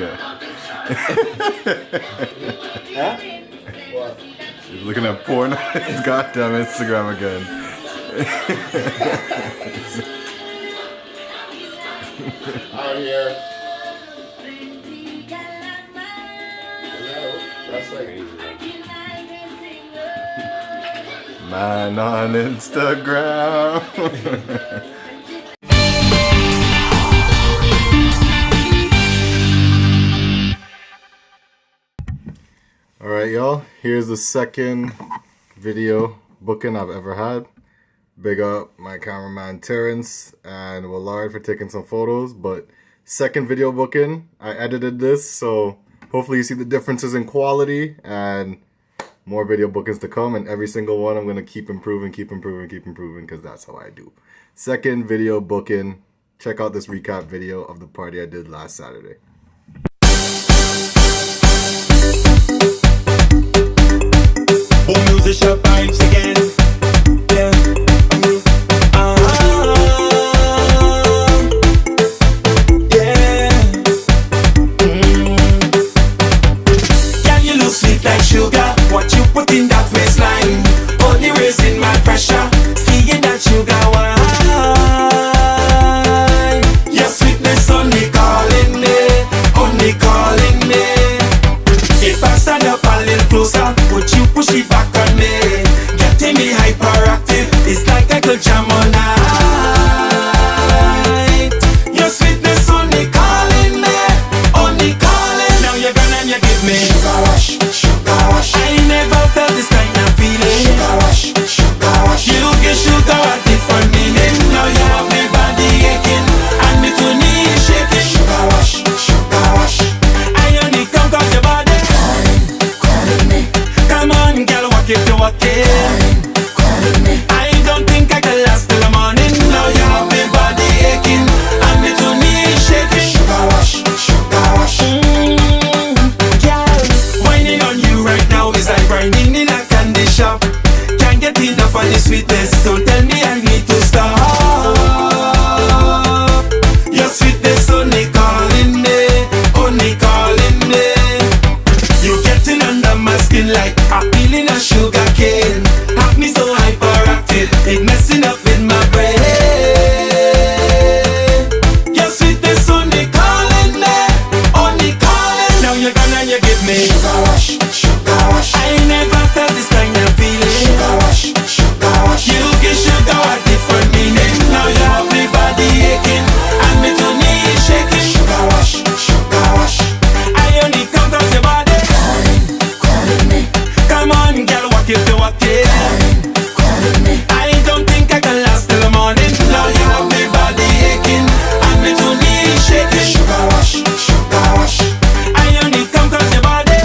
again. Huh? What? He's looking at porn on his goddamn Instagram again. Out here. That's like Man on Instagram. Alright y'all, here's the second video booking I've ever had. Big up my cameraman Terrence and Willard for taking some photos, but second video booking. I edited this, so hopefully you see the differences in quality and more video bookings to come, and every single one I'm going to keep improving because that's how I do. Second video booking. Check out this recap video of the party I did last Saturday. Musician vibes again. Yeah. Yeah. Can you look sweet like sugar? What you put in that waistline? Only raising my pressure. Seeing that sugar wine. Your sweetness only calling me. Only calling me. If I stand up a little closer, would you push it back on me? Getting me hyperactive, it's like I could jam all night. Your sweetness only calling me, only calling. Now you're gone and you give me sugar rush, sugar rush. I never felt this kind of feeling. Sugar rush, sugar rush. You give sugar a different meaning. Now you have me body aching and me to knees shaking. Sugar rush, sugar rush. I only come cause your body calling me. Come on, girl, walk it to walk it. Calling me. I don't think I can last till the morning. Now you have me body aching and me to knees shaking. Sugar rush, sugar rush. Girl, whining on you right now is like grinding in a candy shop. Can't get enough of the sweetness. Don't tell me I need to stop. Your sweetness only calling me, only calling me. You getting under my skin like a peeling a sugar cane. Have me so hyperactive, it messing up in my brain. Your sweetness only calling me, only calling. Now you're gone and you give me sugar rush, sugar rush. I never felt this kind of feeling. Sugar rush, sugar rush. You give sugar a different meaning. Now you have me body aching and me to knees shaking. Sugar rush, sugar rush. I only come cause your body calling me. Come on, girl, walk it to walk it. Calling me. I don't think I can last till the morning. Now you have me body aching and me to knees shaking. Sugar rush, sugar rush. I only come cause your body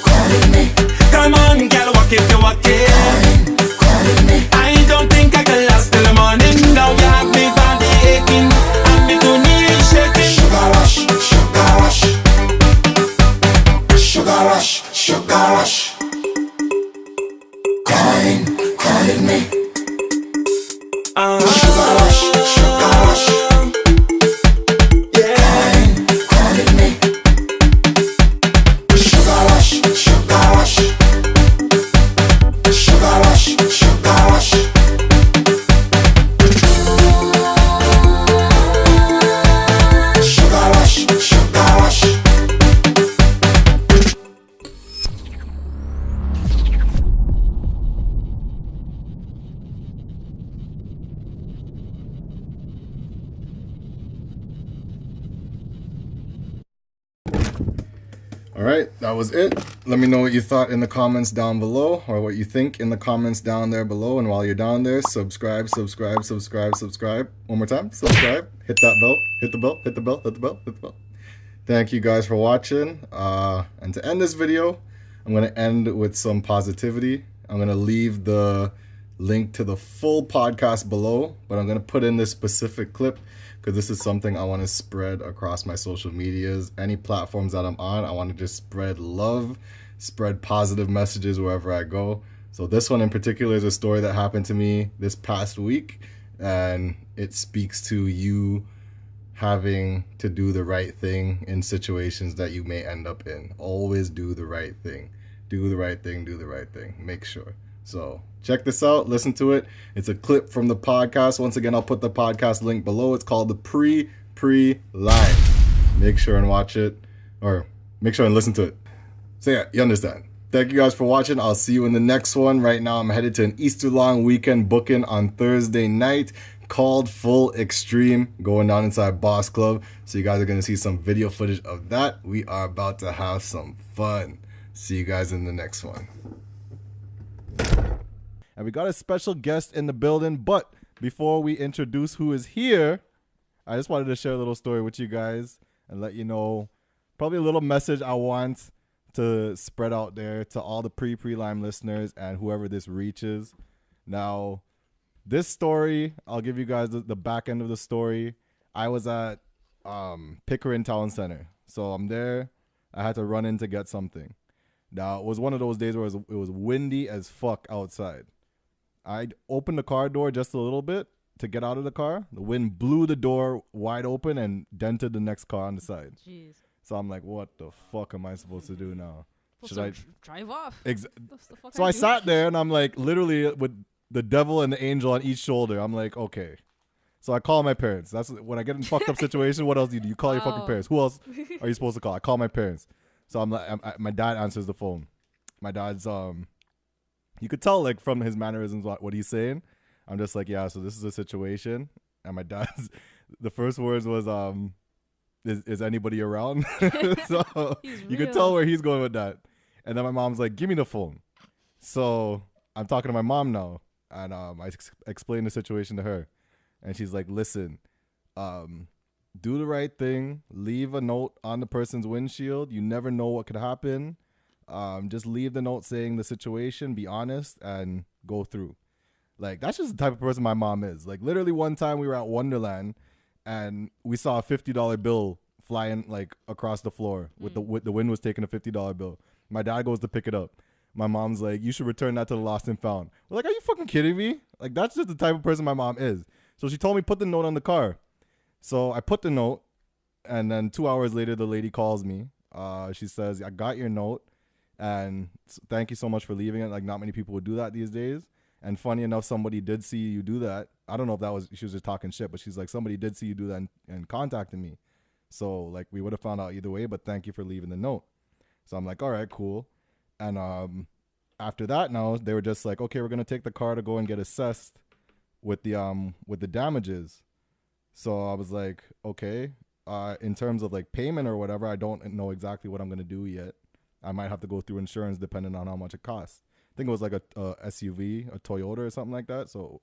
calling me. Come on, girl, walk it to walk it. Calling me. I don't think I can last till the morning. Now you have me body aching and me to knees shaking. Sugar rush, sugar rush. Sugar rush, sugar rush. Calling me. Sugar rush, sugar rush. Yeah. Calling me. Sugar rush, sugar rush. Sugar rush, sugar rush. Sugar rush, sugar rush. Alright, that was it. Let me know what you thought in the comments down below, or what you think in the comments down there below. And while you're down there, subscribe. One more time, subscribe. Hit that bell, hit the bell, hit the bell, hit the bell, hit the bell. Thank you guys for watching. And to end this video, I'm going to end with some positivity. I'm going to leave the link to the full podcast below, but I'm going to put in this specific clip because this is something I want to spread across my social medias, any platforms that I'm on. I want to just spread love, spread positive messages wherever I go. So this one in particular is a story that happened to me this past week, and it speaks to you having to do the right thing in situations that you may end up in. Always do the right thing. Do the right thing, do the right thing. Make sure. So check this out, listen to it. It's a clip from the podcast. Once again, I'll put the podcast link below. It's called the PREE line. Make sure and watch it, or make sure and listen to it. So yeah, you understand. Thank you guys for watching. I'll see you in the next one. Right now, I'm headed to an Easter long weekend booking on Thursday night called Full Extreme, going down inside Boss Club. So you guys are going to see some video footage of that. We are about to have some fun. See you guys in the next one. And we got a special guest in the building, but before we introduce who is here, I just wanted to share a little story with you guys and let you know probably a little message I want to spread out there to all the pre-lime listeners and whoever this reaches. Now, this story, I'll give you guys the back end of the story. I was at Pickering Town Center. So I'm there. I had to run in to get something. Now, it was one of those days where it was windy as fuck outside. I opened the car door just a little bit to get out of the car. The wind blew the door wide open and dented the next car on the side. Jeez. So I'm like, what the fuck am I supposed to do now? Should I drive off? So I sat there and I'm like, literally with the devil and the angel on each shoulder. I'm like, okay. So I call my parents. That's when I get in a fucked up situation. What else do? You call your fucking parents. Who else are you supposed to call? I call my parents. So I'm like, my dad answers the phone. My dad's you could tell like from his mannerisms what he's saying. I'm just like, yeah. So this is a situation, and my dad's the first words was is anybody around? So you could tell where he's going with that. And then my mom's like, give me the phone. So I'm talking to my mom now, and I explained the situation to her, and she's like, listen, do the right thing. Leave a note on the person's windshield. You never know what could happen. Just leave the note saying the situation, be honest, and go through. Like, that's just the type of person my mom is. Like, literally one time we were at Wonderland, and we saw a $50 bill flying like across the floor with the wind was taking a $50 bill. My dad goes to pick it up. My mom's like, you should return that to the lost and found. We're like, are you fucking kidding me? Like, that's just the type of person my mom is. So she told me put the note on the car. So I put the note, and then 2 hours later the lady calls me. She says, I got your note, and thank you so much for leaving it. Like, not many people would do that these days. And funny enough, somebody did see you do that. I don't know if that was, she was just talking shit, but she's like, somebody did see you do that and contacted me. So, like, we would have found out either way, but thank you for leaving the note. So I'm like, all right, cool. And after that, now they were just like, okay, we're going to take the car to go and get assessed with the damages. So I was like, okay, in terms of like payment or whatever, I don't know exactly what I'm going to do yet. I might have to go through insurance depending on how much it costs. I think it was like a SUV, a Toyota or something like that. So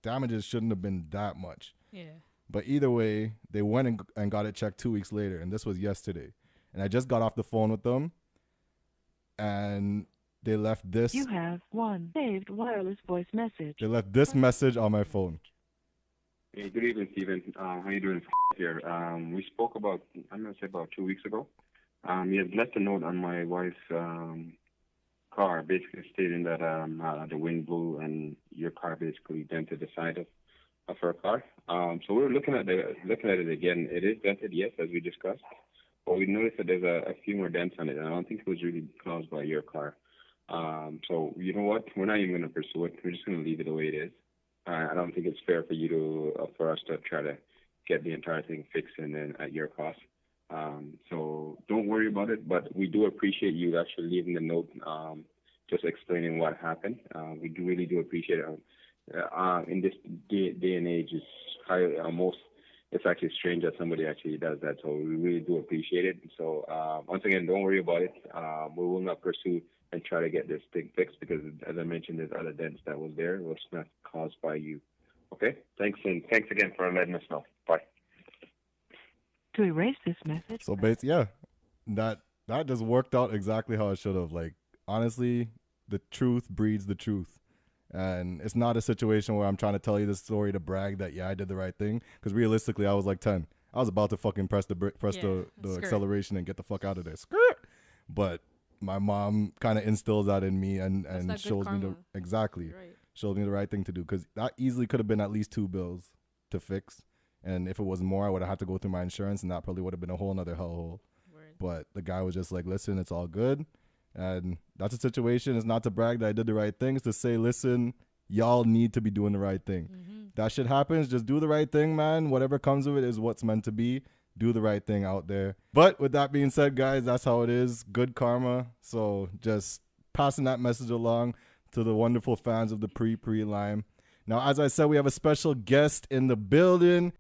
damages shouldn't have been that much. Yeah. But either way, they went and got it checked 2 weeks later. And this was yesterday. And I just got off the phone with them. And they left this. You have one saved wireless voice message. They left this message on my phone. Hey, good evening, Stephen. How you doing here? We spoke about, I'm going to say about 2 weeks ago. He has left a note on my wife's car, basically stating that the wind blew and your car basically dented the side of her car. So we're looking at it again. It is dented, yes, as we discussed. But we noticed that there's a few more dents on it, and I don't think it was really caused by your car. So you know what? We're not even going to pursue it. We're just going to leave it the way it is. I don't think it's fair for you for us to try to get the entire thing fixed and then at your cost. So don't worry about it, but we do appreciate you actually leaving the note, just explaining what happened. We really do appreciate it. In this day and age, it's actually strange that somebody actually does that. So we really do appreciate it. So once again, don't worry about it. We will not pursue and try to get this thing fixed because, as I mentioned, there's other dents that was there. It was not caused by you. Okay? Thanks, and thanks again for letting us know. Bye. To erase this message. So basically, yeah, that just worked out exactly how it should have. Like, honestly, the truth breeds the truth. And it's not a situation where I'm trying to tell you this story to brag that, yeah, I did the right thing. Because realistically, I was like 10. I was about to fucking press the acceleration and get the fuck out of there. Skirt. But my mom kind of instills that in me and shows me shows me the right thing to do. Because that easily could have been at least 2 bills to fix. And if it was more, I would have had to go through my insurance, and that probably would have been a whole nother hellhole. But the guy was just like, listen, it's all good. And that's a situation. It's not to brag that I did the right thing. It's to say, listen, y'all need to be doing the right thing. That shit happens. Just do the right thing, man. Whatever comes of it is what's meant to be. Do the right thing out there. But with that being said, guys, that's how it is. Good karma. So just passing that message along to the wonderful fans of the PREE Lime. Now, as I said, we have a special guest in the building.